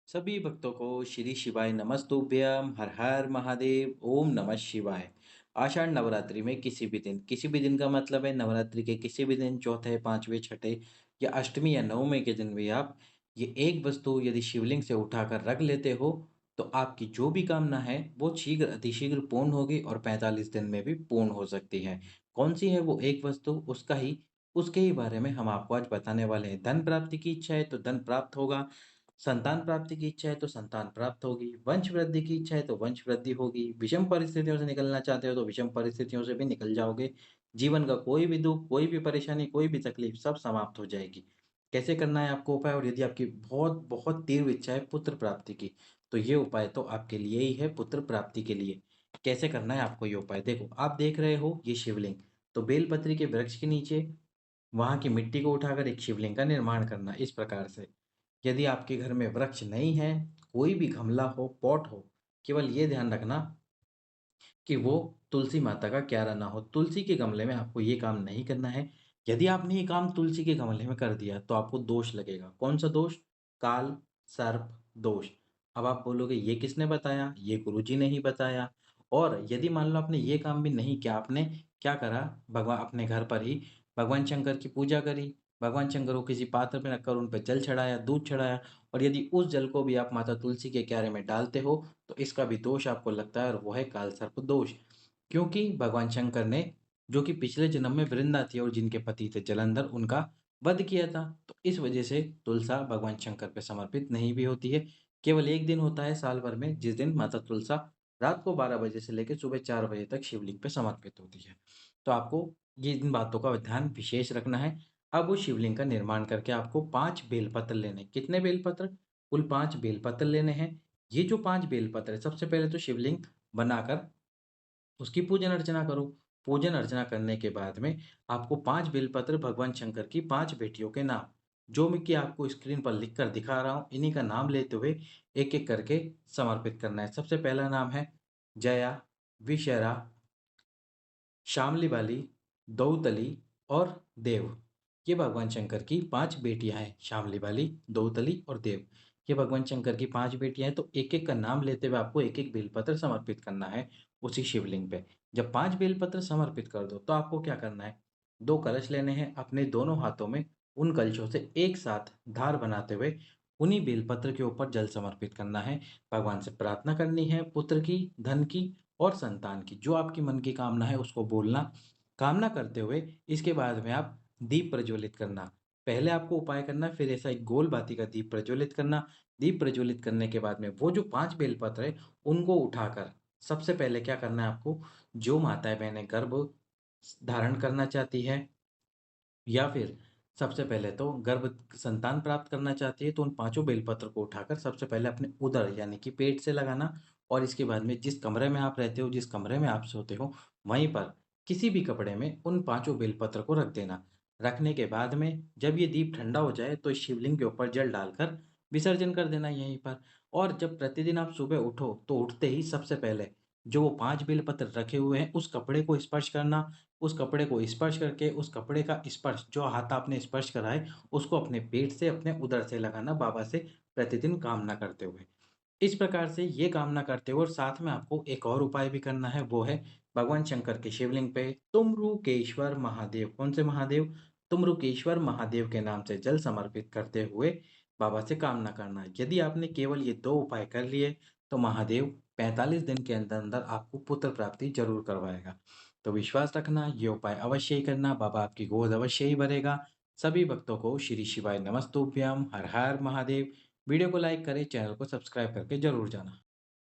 सभी भक्तों को श्री शिवाय नमस्तुभ्यम हर हर महादेव ओम नमः शिवाय। आषाढ़ नवरात्रि में किसी भी दिन का मतलब है नवरात्रि के किसी भी दिन चौथे पांचवें छठे या अष्टमी या नवमी के दिन भी आप ये एक वस्तु यदि शिवलिंग से उठाकर रख लेते हो तो आपकी जो भी कामना है वो शीघ्र अतिशीघ्र पूर्ण होगी और 45 दिन में भी पूर्ण हो सकती है। कौन सी है वो एक वस्तु उसके ही बारे में हम आपको आज बताने वाले हैं। धन प्राप्ति की इच्छा है तो धन प्राप्त होगा, संतान प्राप्ति की इच्छा है तो संतान प्राप्त होगी, वंश वृद्धि की इच्छा है तो वंश वृद्धि होगी, विषम परिस्थितियों से निकलना चाहते हो तो विषम परिस्थितियों से भी निकल जाओगे। जीवन का कोई भी दुःख, कोई भी परेशानी, कोई भी तकलीफ सब समाप्त हो जाएगी। कैसे करना है आपको उपाय? और यदि आपकी बहुत तीव्र इच्छा है पुत्र प्राप्ति की, तो ये उपाय तो आपके लिए ही है पुत्र प्राप्ति के लिए। कैसे करना है आपको ये उपाय? देखो, आप देख रहे हो ये शिवलिंग, तो बेलपत्री के वृक्ष के नीचे वहाँ की मिट्टी को उठाकर एक शिवलिंग का निर्माण करना इस प्रकार से। यदि आपके घर में वृक्ष नहीं है, कोई भी गमला हो, पॉट हो, केवल ये ध्यान रखना कि वो तुलसी माता का क्यारा ना हो। तुलसी के गमले में आपको ये काम नहीं करना है। यदि आपने ये काम तुलसी के गमले में कर दिया तो आपको दोष लगेगा। कौन सा दोष? काल सर्प दोष। अब आप बोलोगे ये किसने बताया? ये गुरुजी ने ही बताया। और यदि मान लो आपने ये काम भी नहीं किया, आपने क्या करा? भगवान अपने घर पर ही भगवान शंकर की पूजा करी, भगवान शंकर को किसी पात्र में रखकर उन पे जल चढ़ाया, दूध चढ़ाया, और यदि उस जल को भी आप माता तुलसी के क्यारे में डालते हो तो इसका भी दोष आपको लगता है, और वो है कालसर्प दोष। क्योंकि भगवान शंकर ने, जो कि पिछले जन्म में वृंदा थी और जिनके पति थे जलंधर, उनका वध किया था, तो इस वजह से तुलसा भगवान शंकर पे समर्पित नहीं भी होती है। केवल एक दिन होता है साल भर में जिस दिन माता तुलसा रात को 12 बजे से लेकर सुबह 4 बजे तक शिवलिंग पे समर्पित होती है। तो आपको ये इन बातों का ध्यान विशेष रखना है। अब वो शिवलिंग का निर्माण करके आपको 5 बेलपत्र लेने हैं। कितने बेलपत्र? कुल 5 बेलपत्र लेने हैं। ये जो 5 बेलपत्र है, सबसे पहले तो शिवलिंग बनाकर उसकी पूजन अर्चना करो। पूजन अर्चना करने के बाद में आपको 5 बेलपत्र भगवान शंकर की 5 बेटियों के नाम, जो मैं कि आपको स्क्रीन पर लिख कर दिखा रहा हूँ, इन्हीं का नाम लेते हुए एक-एक करके समर्पित करना है। सबसे पहला नाम है जया, विशरा, शामली वाली, दौतली और देव। ये भगवान शंकर की 5 बेटियाँ हैं, शामली वाली, दौतली और देव। ये भगवान शंकर की 5 बेटियाँ हैं, तो एक-एक का नाम लेते हुए आपको एक-एक बेलपत्र समर्पित करना है उसी शिवलिंग पे। जब 5 बेलपत्र समर्पित कर दो, तो आपको क्या करना है? 2 कलश लेने हैं, अपने दोनों हाथों में उन कलशों से एक साथ धार बनाते हुए उन्हीं बेलपत्र के ऊपर जल समर्पित करना है। भगवान से प्रार्थना करनी है पुत्र की, धन की और संतान की। जो आपकी मन की कामना है उसको बोलना, कामना करते हुए इसके बाद में आप दीप प्रज्वलित करना। पहले आपको उपाय करना है, फिर ऐसा एक गोल बाती का दीप प्रज्वलित करना। दीप प्रज्वलित करने के बाद में वो जो 5 बेलपत्र है, उनको उठाकर सबसे पहले क्या करना है आपको? जो माताएँ बहनें गर्भ धारण करना चाहती है, या फिर सबसे पहले तो गर्भ संतान प्राप्त करना चाहती है, तो उन पाँचों बेलपत्र को उठाकर सबसे पहले अपने उदर यानी कि पेट से लगाना, और इसके बाद में जिस कमरे में आप रहते हो, जिस कमरे में आप सोते हो, वहीं पर किसी भी कपड़े में उन पाँचों बेलपत्र को रख देना। रखने के बाद में जब ये दीप ठंडा हो जाए तो इस शिवलिंग के ऊपर जल डालकर विसर्जन कर देना यहीं पर। और जब प्रतिदिन आप सुबह उठो तो उठते ही सबसे पहले जो वो 5 बेलपत्र रखे हुए हैं उस कपड़े को स्पर्श करना। उस कपड़े को स्पर्श करके उस कपड़े का स्पर्श जो हाथ आपने स्पर्श करा है, उसको अपने पेट से, अपने उदर से लगाना बाबा से प्रतिदिन कामना करते हुए। इस प्रकार से ये कामना करते हुए और साथ में आपको एक और उपाय भी करना है, वो है भगवान शंकर के शिवलिंग पे तुमरुकेश्वर महादेव। कौन से महादेव? तुमरुकेश्वर महादेव के नाम से जल समर्पित करते हुए बाबा से कामना करना है। यदि आपने केवल ये 2 उपाय कर लिए तो महादेव 45 दिन के अंदर-अंदर आपको पुत्र प्राप्ति ज़रूर करवाएगा। तो विश्वास रखना, ये उपाय अवश्य ही करना, बाबा आपकी गोद अवश्य ही भरेगा। सभी भक्तों को श्री शिवाय नमस्तुभ्यम, हर हर महादेव। वीडियो को लाइक करें, चैनल को सब्सक्राइब करके ज़रूर जाना।